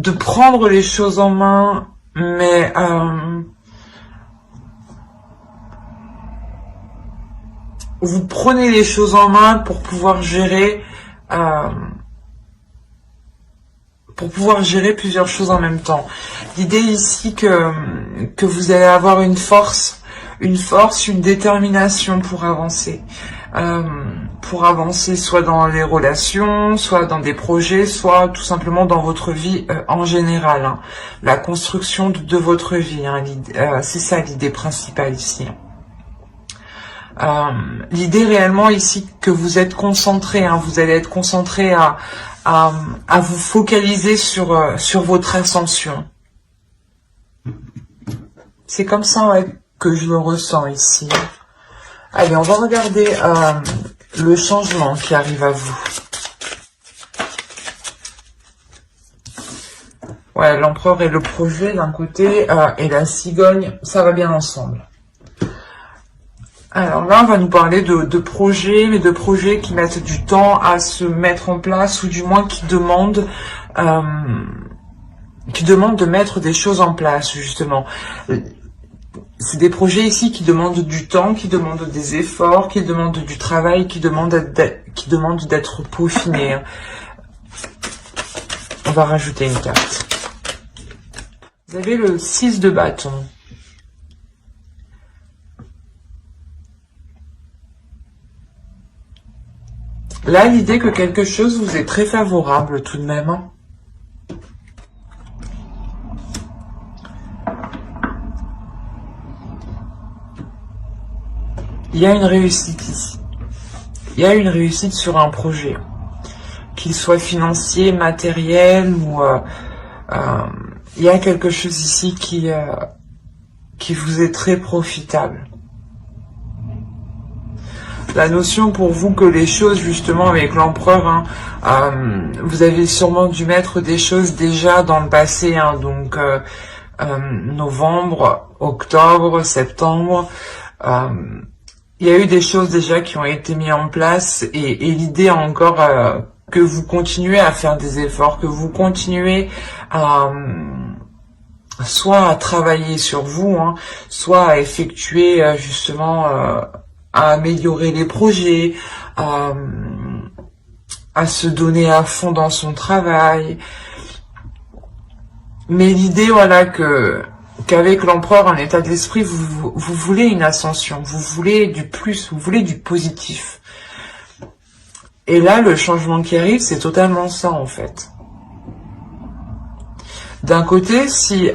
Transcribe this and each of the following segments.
de prendre les choses en main, mais vous prenez les choses en main pour pouvoir gérer plusieurs choses en même temps. L'idée ici que vous allez avoir une force, une détermination pour avancer soit dans les relations, soit dans des projets, soit tout simplement dans votre vie en général, hein. La construction de votre vie, hein, c'est ça l'idée principale ici. L'idée réellement ici que vous êtes concentré, hein, vous allez être concentré à vous focaliser sur votre ascension. C'est comme ça, ouais, que je le ressens ici. Allez, on va regarder le changement qui arrive à vous. Ouais, l'empereur et le projet d'un côté, et la cigogne, ça va bien ensemble. Alors là, on va nous parler de projets, mais de projets qui mettent du temps à se mettre en place, ou du moins qui demandent de mettre des choses en place, justement. C'est des projets ici qui demandent du temps, qui demandent des efforts, qui demandent du travail, qui demandent d'être peaufinés. On va rajouter une carte. Vous avez le 6 de bâton. Là, l'idée que quelque chose vous est très favorable tout de même, hein. Il y a une réussite ici. Il y a une réussite sur un projet. Qu'il soit financier, matériel, ou... il y a quelque chose ici qui vous est très profitable. La notion pour vous que les choses, justement, avec l'empereur, hein, vous avez sûrement dû mettre des choses déjà dans le passé, hein, donc novembre, octobre, septembre... il y a eu des choses déjà qui ont été mises en place et l'idée encore que vous continuez à faire des efforts, que vous continuez soit à travailler sur vous, hein, soit à effectuer justement, à améliorer les projets, à se donner à fond dans son travail. Mais l'idée, voilà, qu'avec l'empereur en état d'esprit, vous voulez une ascension, vous voulez du plus, vous voulez du positif. Et là, le changement qui arrive, c'est totalement ça, en fait. D'un côté, si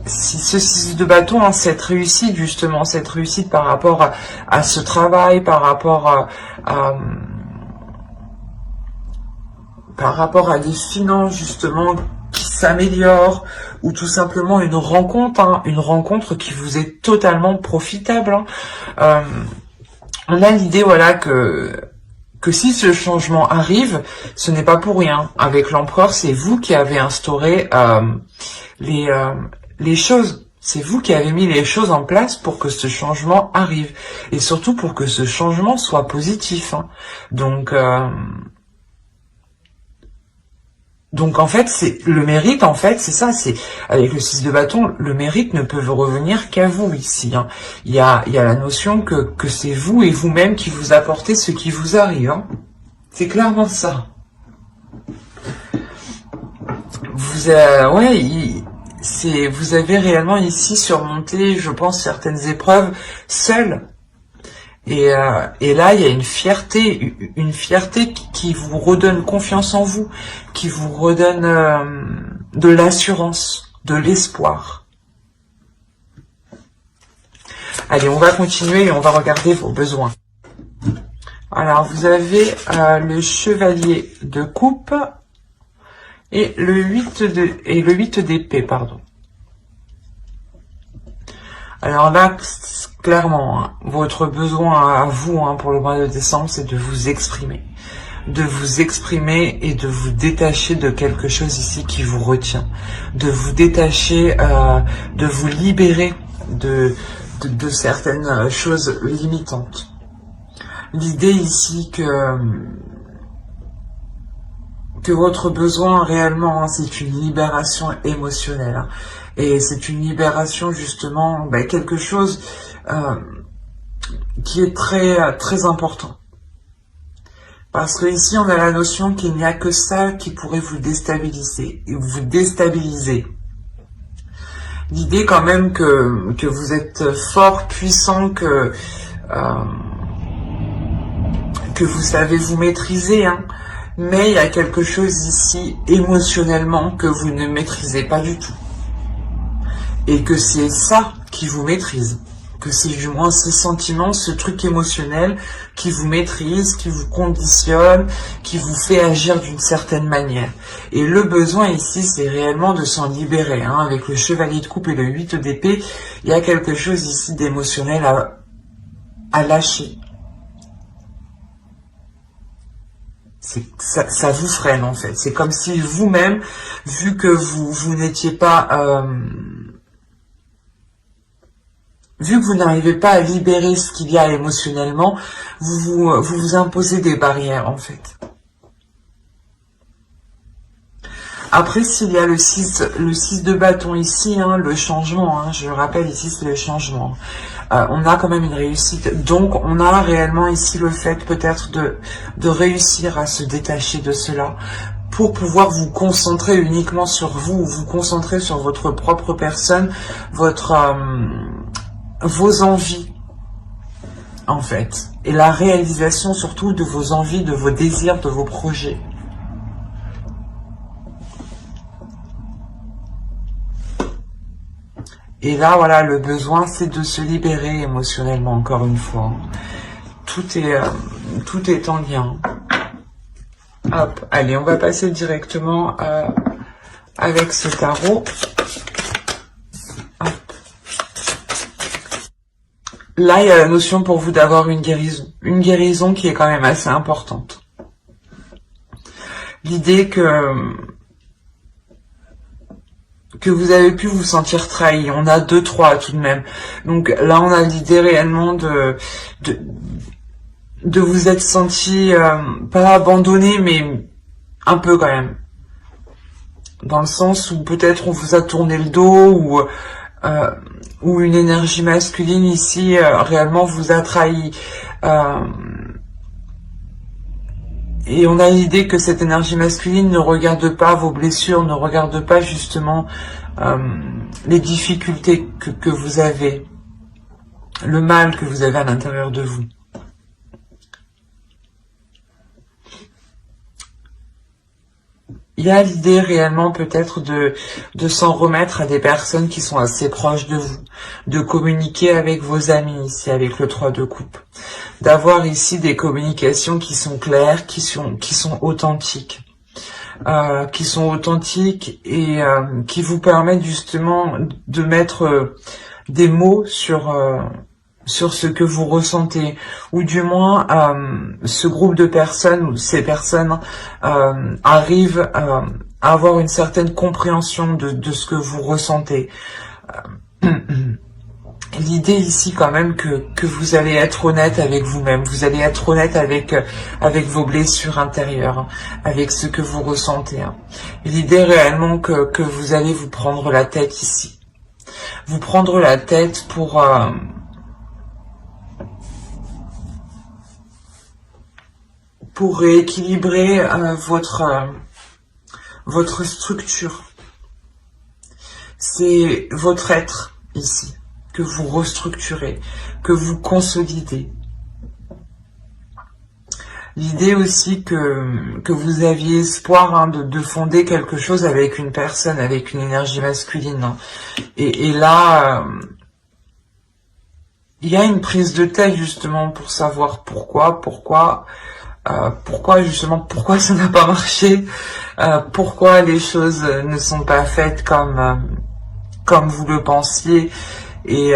ce 6 de bâton, hein, cette réussite, justement, cette réussite par rapport à ce travail, par rapport à des finances, justement, qui s'améliore, ou tout simplement une rencontre, hein, une rencontre qui vous est totalement profitable, hein. On a l'idée, voilà, que si ce changement arrive, ce n'est pas pour rien. Avec l'empereur, c'est vous qui avez instauré les choses. C'est vous qui avez mis les choses en place pour que ce changement arrive. Et surtout pour que ce changement soit positif, hein. Donc en fait, c'est le mérite, en fait, c'est ça, c'est avec le 6 de bâton, le mérite ne peut revenir qu'à vous ici, hein. Il y a la notion que c'est vous et vous-même qui vous apportez ce qui vous arrive, hein. C'est clairement ça. Vous avez réellement ici surmonté, je pense, certaines épreuves seul. Et là, il y a une fierté qui vous redonne confiance en vous, qui vous redonne de l'assurance, de l'espoir. Allez, on va continuer et on va regarder vos besoins. Alors, vous avez le chevalier de coupe et le 8 d'épée, pardon. Alors là, clairement, hein, votre besoin à vous, hein, pour le mois de décembre, c'est de vous exprimer. De vous exprimer et de vous détacher de quelque chose ici qui vous retient. De vous détacher, de vous libérer de certaines choses limitantes. L'idée ici que que votre besoin réellement, hein, c'est une libération émotionnelle. Hein. Et c'est une libération justement, quelque chose qui est très important. Parce que ici, on a la notion qu'il n'y a que ça qui pourrait vous déstabiliser. L'idée quand même que vous êtes fort, puissant, que vous savez vous maîtriser, hein. Mais il y a quelque chose ici, émotionnellement, que vous ne maîtrisez pas du tout. Et que c'est ça qui vous maîtrise. Que c'est du moins ce sentiment, ce truc émotionnel qui vous maîtrise, qui vous conditionne, qui vous fait agir d'une certaine manière. Et le besoin ici, c'est réellement de s'en libérer. Hein. Avec le chevalier de coupe et le 8 d'épée, il y a quelque chose ici d'émotionnel à lâcher. Ça vous freine en fait. C'est comme si vous-même, vu que vous n'étiez pas... vu que vous n'arrivez pas à libérer ce qu'il y a émotionnellement, vous imposez des barrières en fait. Après, s'il y a le 6 de bâton ici, hein, le changement, hein, je le rappelle ici, c'est le changement. On a quand même une réussite. Donc, on a réellement ici le fait peut-être de réussir à se détacher de cela pour pouvoir vous concentrer uniquement sur vous, vous concentrer sur votre propre personne, vos envies, en fait. Et la réalisation surtout de vos envies, de vos désirs, de vos projets. Et là, voilà, le besoin, c'est de se libérer émotionnellement, encore une fois. Tout est en lien. Hop, allez, on va passer directement avec ce tarot. Hop. Là, il y a la notion pour vous d'avoir une guérison qui est quand même assez importante. L'idée que vous avez pu vous sentir trahi. On a 2-3 tout de même. Donc là, on a l'idée réellement de vous être senti, pas abandonné, mais un peu quand même. Dans le sens où peut-être on vous a tourné le dos, ou une énergie masculine ici réellement vous a trahi. Et on a l'idée que cette énergie masculine ne regarde pas vos blessures, ne regarde pas justement les difficultés que vous avez, le mal que vous avez à l'intérieur de vous. Il y a l'idée réellement peut-être de s'en remettre à des personnes qui sont assez proches de vous, de communiquer avec vos amis ici, avec le 3 de coupe, d'avoir ici des communications qui sont claires, qui sont authentiques, et qui vous permettent justement de mettre des mots sur ce que vous ressentez, ou du moins ce groupe de personnes, ou ces personnes arrivent à avoir une certaine compréhension de ce que vous ressentez. L'idée ici quand même que vous allez être honnête avec vous-même, vous allez être honnête avec vos blessures intérieures, avec ce que vous ressentez. L'idée réellement que vous allez vous prendre la tête ici. Vous prendre la tête pour rééquilibrer votre structure. C'est votre être ici que vous restructurez, que vous consolidez. L'idée aussi que vous aviez espoir de fonder quelque chose avec une personne, avec une énergie masculine. Et là, il y a une prise de tête justement pour savoir pourquoi ça n'a pas marché, pourquoi les choses ne sont pas faites comme vous le pensiez. Et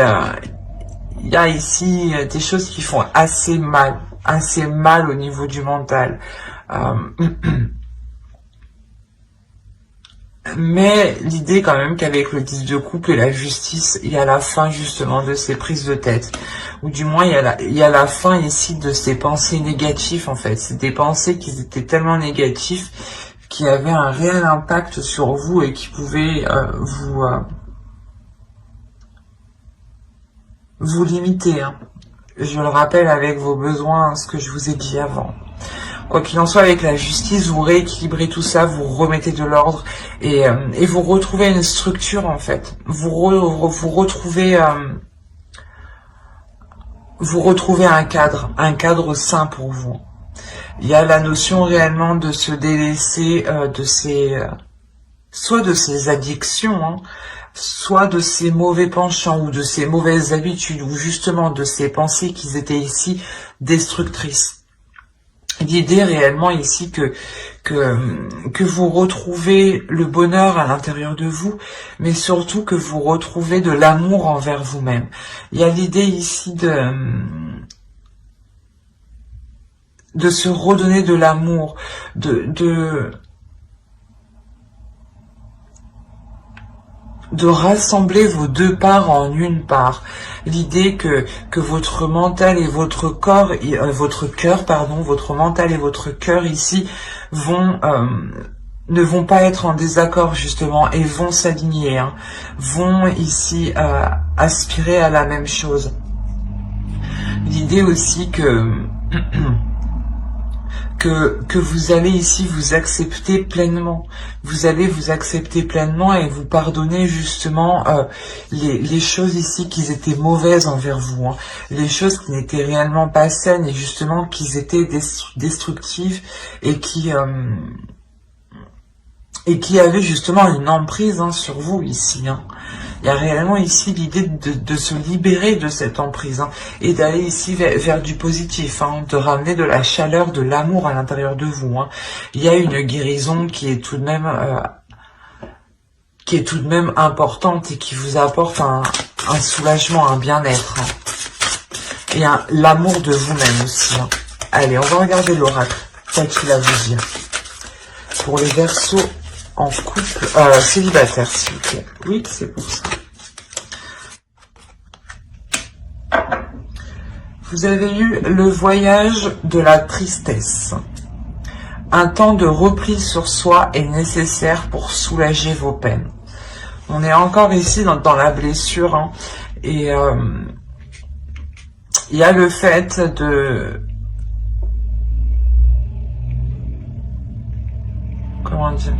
il y a ici des choses qui font assez mal au niveau du mental. Mais l'idée quand même qu'avec le 10 de coupe et la justice, il y a la fin justement de ces prises de tête. Ou du moins, il y a la fin ici de ces pensées négatives en fait. C'est des pensées qui étaient tellement négatives qui avait un réel impact sur vous et qui pouvait vous limiter, hein. Je le rappelle avec vos besoins, ce que je vous ai dit avant. Quoi qu'il en soit, avec la justice, vous rééquilibrez tout ça, vous remettez de l'ordre et vous retrouvez une structure en fait. Vous retrouvez un cadre sain pour vous. Il y a la notion réellement de se délaisser soit de ces addictions, hein, soit de ces mauvais penchants ou de ces mauvaises habitudes ou justement de ces pensées qui étaient ici destructrices. L'idée réellement ici que vous retrouvez le bonheur à l'intérieur de vous, mais surtout que vous retrouvez de l'amour envers vous-même. Il y a l'idée ici de se redonner de l'amour, de rassembler vos deux parts en une part. L'idée que votre mental et votre corps, votre cœur, pardon, votre mental et votre cœur ici ne vont pas être en désaccord justement et vont s'aligner, hein, vont ici aspirer à la même chose. L'idée aussi que vous allez ici vous accepter pleinement. Vous allez vous accepter pleinement et vous pardonner justement les choses ici qui étaient mauvaises envers vous, hein, les choses qui n'étaient réellement pas saines et justement qui étaient destructives et qui avaient justement une emprise, hein, sur vous ici, hein. Il y a réellement ici l'idée de se libérer de cette emprise, hein, et d'aller ici vers du positif, hein, de ramener de la chaleur, de l'amour à l'intérieur de vous, hein. Il y a une guérison qui est tout de même importante et qui vous apporte un soulagement, un bien-être, hein. Et l'amour de vous-même aussi, hein. Allez, on va regarder l'oracle, qu'a-t-il à vous dire pour les Verseaux en couple, célibataire, s'il vous plaît. Oui, c'est pour ça. Vous avez eu le voyage de la tristesse. Un temps de repli sur soi est nécessaire pour soulager vos peines. On est encore ici dans la blessure, hein, et il y a le fait comment dire,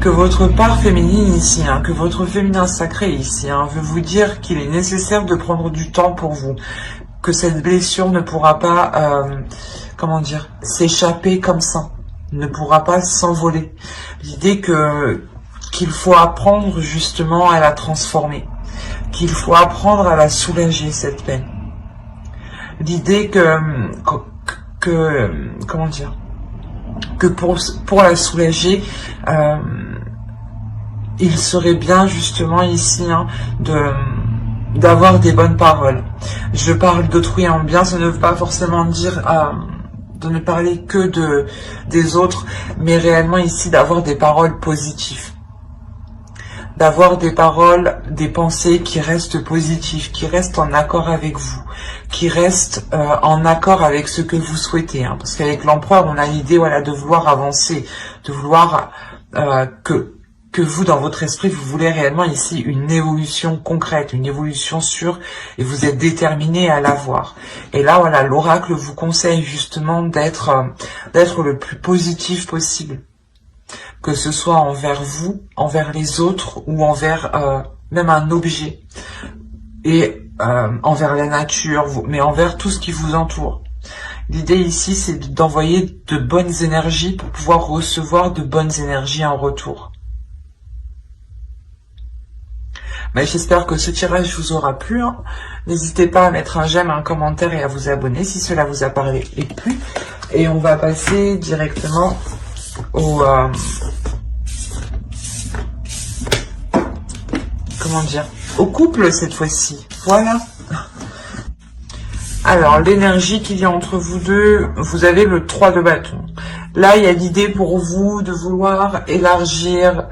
que votre part féminine ici, hein, que votre féminin sacré ici, hein, veut vous dire qu'il est nécessaire de prendre du temps pour vous, que cette blessure ne pourra pas, comment dire, s'échapper comme ça, ne pourra pas s'envoler. L'idée qu'il faut apprendre justement à la transformer, qu'il faut apprendre à la soulager, cette peine. L'idée comment dire, que pour la soulager, il serait bien justement ici, hein, d'avoir des bonnes paroles. Je parle d'autrui en bien, ça ne veut pas forcément dire de ne parler que des autres, mais réellement ici d'avoir des paroles positives. D'avoir des paroles, des pensées qui restent positives, qui restent en accord avec vous, qui restent en accord avec ce que vous souhaitez, hein, parce qu'avec l'empereur, on a l'idée, voilà, de vouloir avancer, de vouloir que vous, dans votre esprit, vous voulez réellement ici une évolution concrète, une évolution sûre, et vous êtes déterminé à l'avoir. Et là, voilà, l'oracle vous conseille justement d'être le plus positif possible, que ce soit envers vous, envers les autres, ou envers même un objet, et envers la nature, mais envers tout ce qui vous entoure. L'idée ici, c'est d'envoyer de bonnes énergies pour pouvoir recevoir de bonnes énergies en retour. Mais j'espère que ce tirage vous aura plu, hein. N'hésitez pas à mettre un j'aime, un commentaire et à vous abonner si cela vous a parlé et plu. Et on va passer directement au... comment dire, au couple cette fois-ci. Voilà. Alors, l'énergie qu'il y a entre vous deux, vous avez le 3 de bâton. Là, il y a l'idée pour vous de vouloir élargir,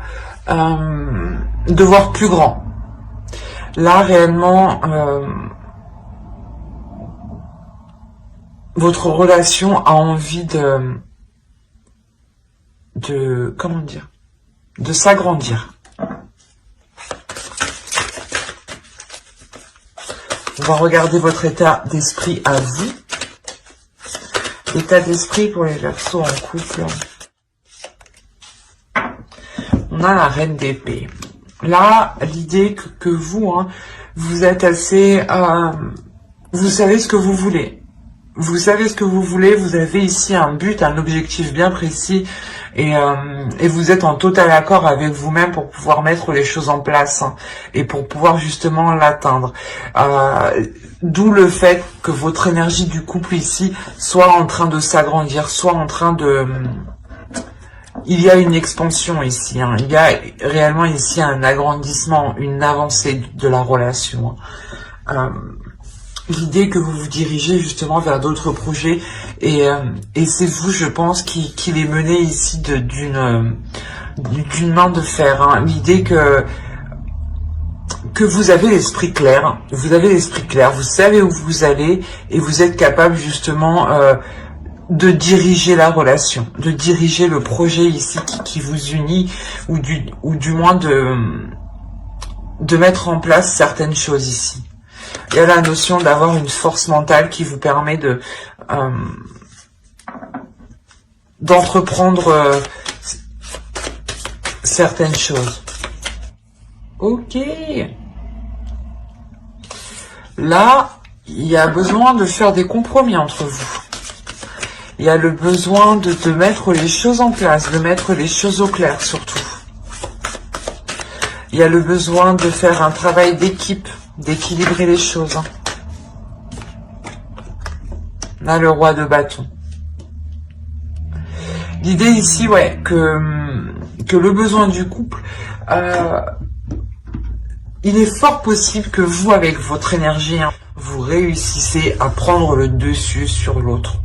de voir plus grand. Là, réellement, votre relation a envie comment dire, de s'agrandir. On va regarder votre état d'esprit à vous. État d'esprit pour les Verseaux en couple. On a la reine d'épée. Là, l'idée que vous, hein, vous êtes assez... vous savez ce que vous voulez. Vous savez ce que vous voulez. Vous avez ici un but, un objectif bien précis. Et vous êtes en total accord avec vous-même pour pouvoir mettre les choses en place. Hein, et pour pouvoir justement l'atteindre. D'où le fait que votre énergie du couple ici soit en train de s'agrandir, soit en train de... Il y a une expansion ici, hein. Il y a réellement ici un agrandissement, une avancée de la relation. L'idée que vous vous dirigez justement vers d'autres projets et c'est vous, je pense, qui les menez ici d'une main de fer. Hein. L'idée que vous avez l'esprit clair, vous savez où vous allez et vous êtes capable justement de diriger la relation, de diriger le projet ici qui vous unit ou du moins de mettre en place certaines choses ici. Il y a la notion d'avoir une force mentale qui vous permet d'entreprendre certaines choses. Ok. Là, il y a besoin de faire des compromis entre vous. Il y a le besoin de mettre les choses en place, de mettre les choses au clair surtout. Il y a le besoin de faire un travail d'équipe, d'équilibrer les choses. Hein. Là, le roi de bâton. L'idée ici, ouais, que le besoin du couple, il est fort possible que vous, avec votre énergie, hein, vous réussissez à prendre le dessus sur l'autre.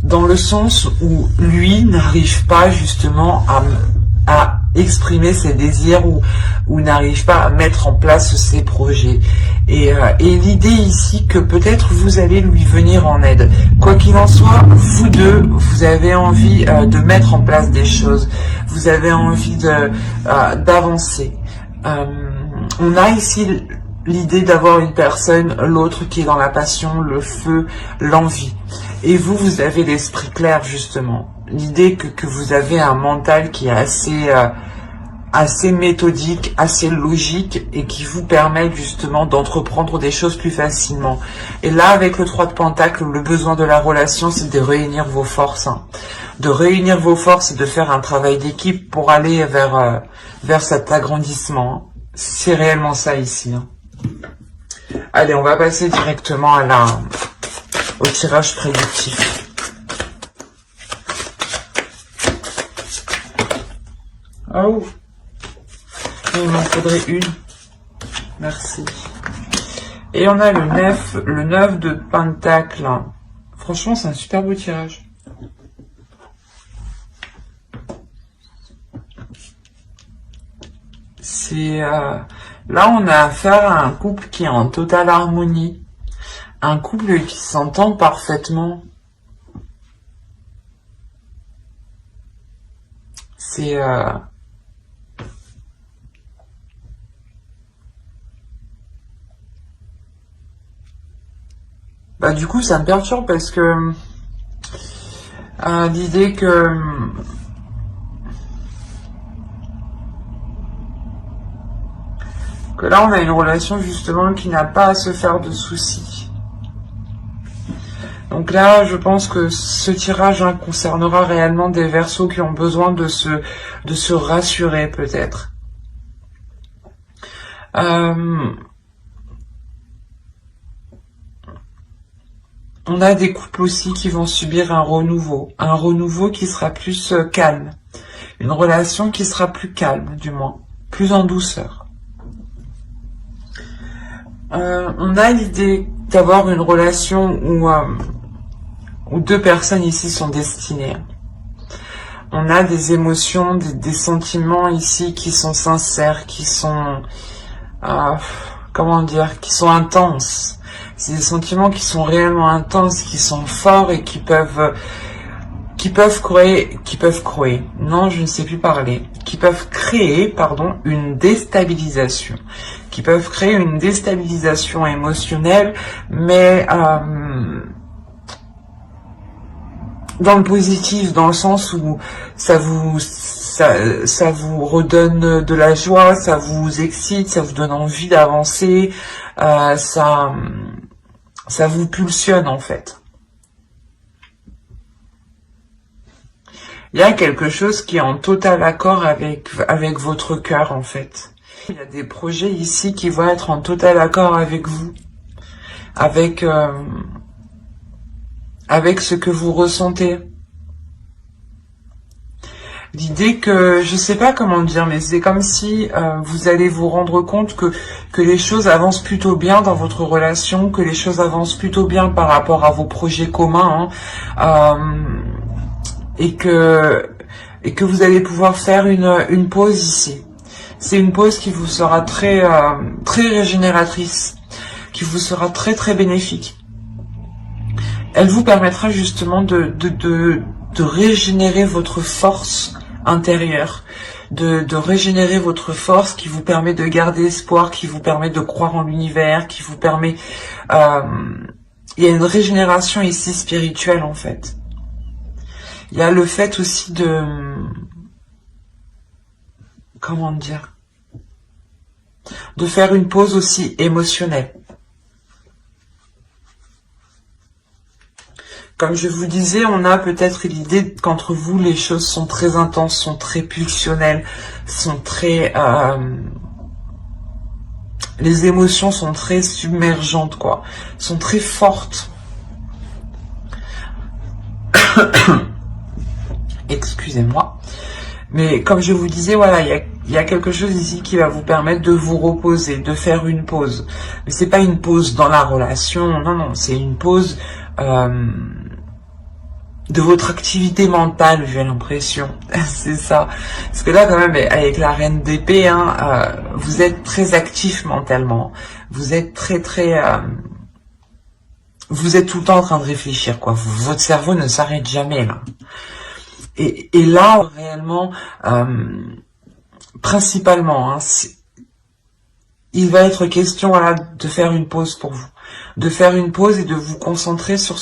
Dans le sens où lui n'arrive pas justement à exprimer ses désirs ou n'arrive pas à mettre en place ses projets. Et l'idée ici que peut-être vous allez lui venir en aide. Quoi qu'il en soit, vous deux, vous avez envie de mettre en place des choses. Vous avez envie d'avancer. On a ici l'idée d'avoir une personne, l'autre qui est dans la passion, le feu, l'envie. Et vous avez l'esprit clair, justement. L'idée que vous avez un mental qui est assez méthodique, assez logique, et qui vous permet justement d'entreprendre des choses plus facilement. Et là, avec le 3 de Pentacle, le besoin de la relation, c'est de réunir vos forces. Hein. De réunir vos forces et de faire un travail d'équipe pour aller vers cet agrandissement. C'est réellement ça ici. Hein. Allez, on va passer directement au tirage prédictif. Oh, il m'en faudrait une. Merci. Et on a le 9 de Pentacle. Franchement, c'est un super beau tirage. C'est là, on a affaire à un couple qui est en totale harmonie. Un couple qui s'entend parfaitement. C'est... Bah, du coup, ça me perturbe parce que... l'idée que... là, on a une relation justement qui n'a pas à se faire de soucis. Donc là, je pense que ce tirage concernera réellement des Verseaux qui ont besoin de se rassurer peut-être. On a des couples aussi qui vont subir un renouveau qui sera plus calme. Une relation qui sera plus calme, du moins, plus en douceur. On a l'idée d'avoir une relation où deux personnes ici sont destinées. On a des émotions, des sentiments ici qui sont sincères, qui sont, comment dire, qui sont intenses. C'est des sentiments qui sont réellement intenses, qui sont forts et qui peuvent non, je ne sais plus parler, qui peuvent créer, pardon, une déstabilisation, qui peuvent créer une déstabilisation émotionnelle, mais dans le positif, dans le sens où ça vous redonne de la joie, ça vous excite, ça vous donne envie d'avancer, ça vous pulsionne en fait. Il y a quelque chose qui est en total accord avec votre cœur en fait. Il y a des projets ici qui vont être en total accord avec vous, avec ce que vous ressentez. L'idée que, je sais pas comment dire, mais c'est comme si vous allez vous rendre compte que les choses avancent plutôt bien dans votre relation, que les choses avancent plutôt bien par rapport à vos projets communs, et que vous allez pouvoir faire une pause ici. C'est une pause qui vous sera très régénératrice, qui vous sera très très bénéfique. Elle vous permettra justement de régénérer votre force intérieure, de régénérer votre force qui vous permet de garder espoir, qui vous permet de croire en l'univers, qui vous permet... il y a une régénération ici spirituelle en fait. Il y a le fait aussi de... Comment dire? De faire une pause aussi émotionnelle. Comme je vous disais, on a peut-être l'idée qu'entre vous, les choses sont très intenses, sont très pulsionnelles, sont très... les émotions sont très submergentes, quoi. Sont très fortes. Excusez-moi. Mais comme je vous disais, voilà, il y a quelque chose ici qui va vous permettre de vous reposer, de faire une pause. Mais c'est pas une pause dans la relation, non, non, c'est une pause de votre activité mentale, j'ai l'impression. C'est ça. Parce que là, quand même, avec la reine d'épée, vous êtes très actif mentalement. Vous êtes vous êtes tout le temps en train de réfléchir, quoi. Votre cerveau ne s'arrête jamais, là. Et là, réellement, principalement, il va être question, voilà, de faire une pause pour vous. De faire une pause et de vous concentrer sur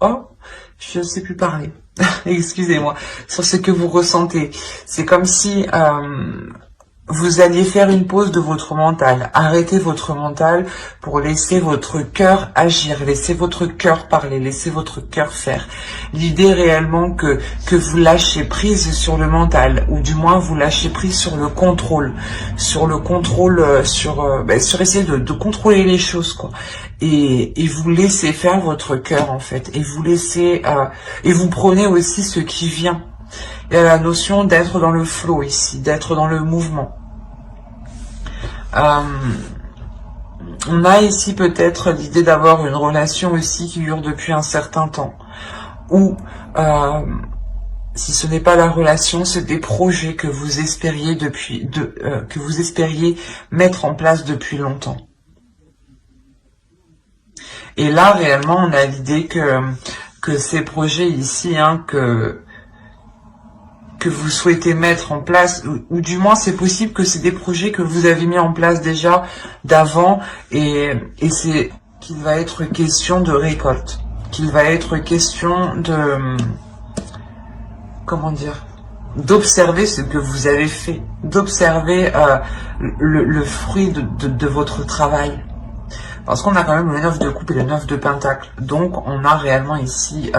oh, je ne sais plus parler. Excusez-moi. Sur ce que vous ressentez. C'est comme si vous alliez faire une pause de votre mental. Arrêtez votre mental pour laisser votre cœur agir, laissez votre cœur parler, laissez votre cœur faire. L'idée réellement que vous lâchez prise sur le mental, ou du moins vous lâchez prise sur le contrôle, sur essayer de contrôler les choses, quoi. Et vous laissez faire votre cœur en fait, et vous laissez et vous prenez aussi ce qui vient. Il y a la notion d'être dans le flow ici, d'être dans le mouvement. On a ici peut-être l'idée d'avoir une relation aussi qui dure depuis un certain temps. Ou si ce n'est pas la relation, c'est des projets que vous espériez mettre en place depuis longtemps. Et là, réellement, on a l'idée que ces projets ici, que vous souhaitez mettre en place, ou du moins c'est possible que c'est des projets que vous avez mis en place déjà d'avant, et c'est qu'il va être question de récolte, qu'il va être question de, comment dire, d'observer ce que vous avez fait, d'observer le fruit de votre travail. Parce qu'on a quand même le 9 de coupe et le 9 de pentacle, donc on a réellement ici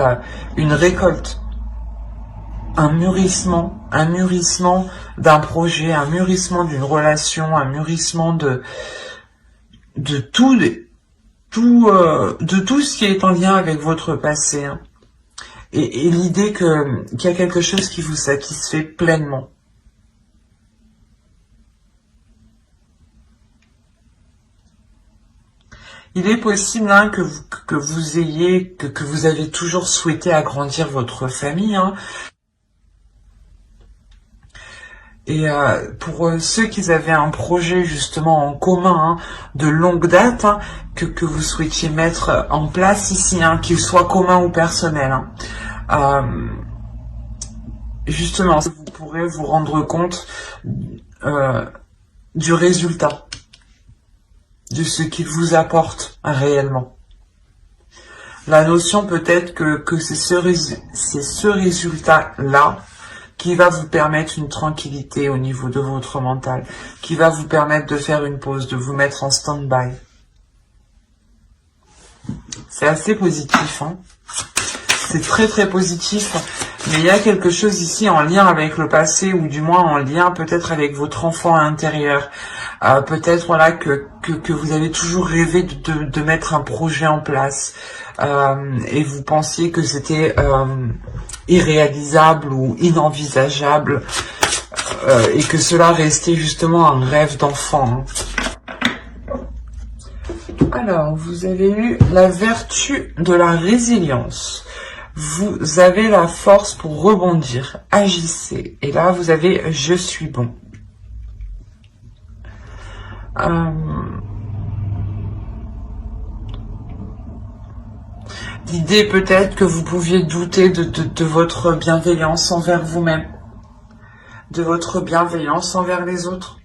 une récolte. Un mûrissement d'un projet, un mûrissement d'une relation, un mûrissement de tout ce qui est en lien avec votre passé. Et l'idée qu'il y a quelque chose qui vous satisfait pleinement. Il est possible que vous avez toujours souhaité agrandir votre famille. Et pour ceux qui avaient un projet justement en commun, hein, de longue date, hein, que vous souhaitiez mettre en place ici, hein, qu'il soit commun ou personnel, hein, justement, vous pourrez vous rendre compte du résultat, de ce qu'il vous apporte réellement. La notion peut-être que c'est ce résultat-là qui va vous permettre une tranquillité au niveau de votre mental, qui va vous permettre de faire une pause, de vous mettre en stand-by. C'est assez positif, hein. C'est très très positif, mais il y a quelque chose ici en lien avec le passé, ou du moins en lien peut-être avec votre enfant intérieur. Peut-être voilà que vous avez toujours rêvé de mettre un projet en place, et vous pensiez que c'était irréalisable ou inenvisageable, et que cela restait justement un rêve d'enfant, hein. Alors, vous avez eu la vertu de la résilience. Vous avez la force pour rebondir, agissez. Et là, vous avez « je suis bon ». L'idée peut-être que vous pouviez douter de votre bienveillance envers vous-même, de votre bienveillance envers les autres.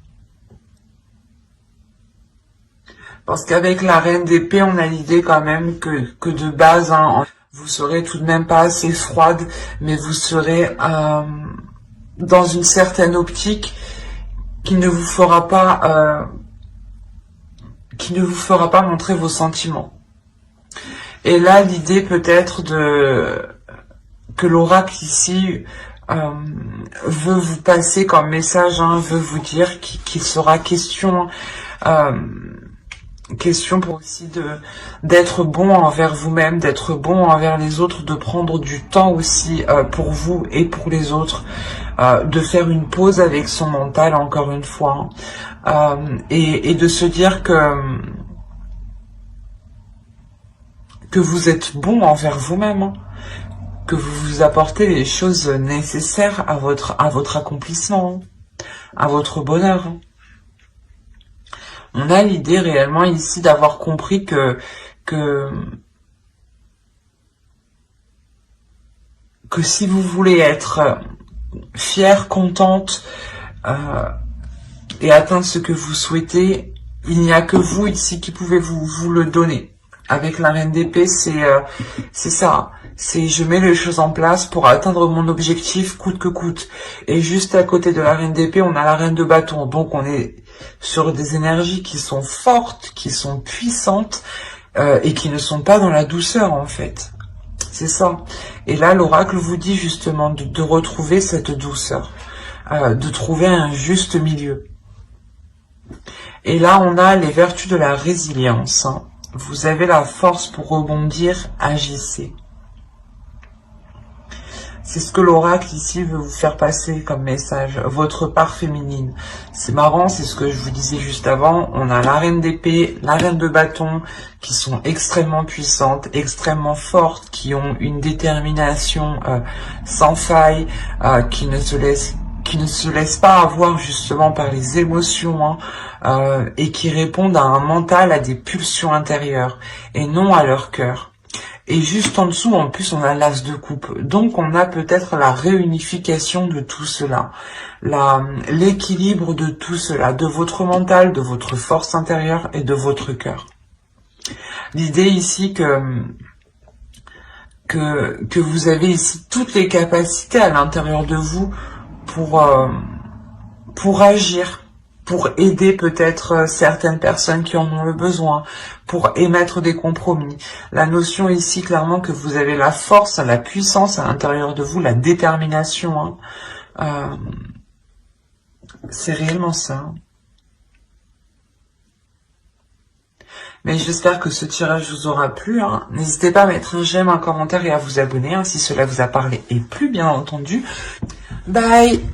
Parce qu'avec la reine d'épée, on a l'idée quand même que de base, hein, vous serez tout de même pas assez froide, mais vous serez dans une certaine optique qui ne vous fera pas montrer vos sentiments. Et là, l'idée peut-être que l'oracle ici veut vous passer comme message, hein, veut vous dire qu'il sera question pour aussi d'être bon envers vous-même, d'être bon envers les autres, de prendre du temps aussi pour vous et pour les autres, de faire une pause avec son mental encore une fois, hein, et de se dire que vous êtes bon envers vous-même, hein, que vous vous apportez les choses nécessaires à votre accomplissement, hein, à votre bonheur, hein. On a l'idée réellement ici d'avoir compris que si vous voulez être fière, contente et atteindre ce que vous souhaitez, il n'y a que vous ici qui pouvez vous le donner. Avec la reine d'épée, c'est ça. C'est je mets les choses en place pour atteindre mon objectif coûte que coûte. Et juste à côté de la reine d'épée, on a la reine de bâton. Donc on est sur des énergies qui sont fortes, qui sont puissantes et qui ne sont pas dans la douceur en fait. C'est ça. Et là, l'oracle vous dit justement de retrouver cette douceur, de trouver un juste milieu. Et là, on a les vertus de la résilience, hein. Vous avez la force pour rebondir, agissez. C'est ce que l'oracle ici veut vous faire passer comme message, votre part féminine. C'est marrant, c'est ce que je vous disais juste avant, on a la reine d'épée, la reine de bâton, qui sont extrêmement puissantes, extrêmement fortes, qui ont une détermination sans faille, qui ne se laissent pas avoir justement par les émotions, hein, et qui répondent à un mental, à des pulsions intérieures, et non à leur cœur. Et juste en dessous, en plus, on a l'as de coupe. Donc, on a peut-être la réunification de tout cela, l'équilibre de tout cela, de votre mental, de votre force intérieure et de votre cœur. L'idée ici que vous avez ici toutes les capacités à l'intérieur de vous pour agir, pour aider peut-être certaines personnes qui en ont le besoin, pour émettre des compromis. La notion ici, clairement, que vous avez la force, la puissance à l'intérieur de vous, la détermination, hein, c'est réellement ça. Mais j'espère que ce tirage vous aura plu, hein. N'hésitez pas à mettre un j'aime, un commentaire et à vous abonner, hein, si cela vous a parlé et plu, bien entendu. Bye!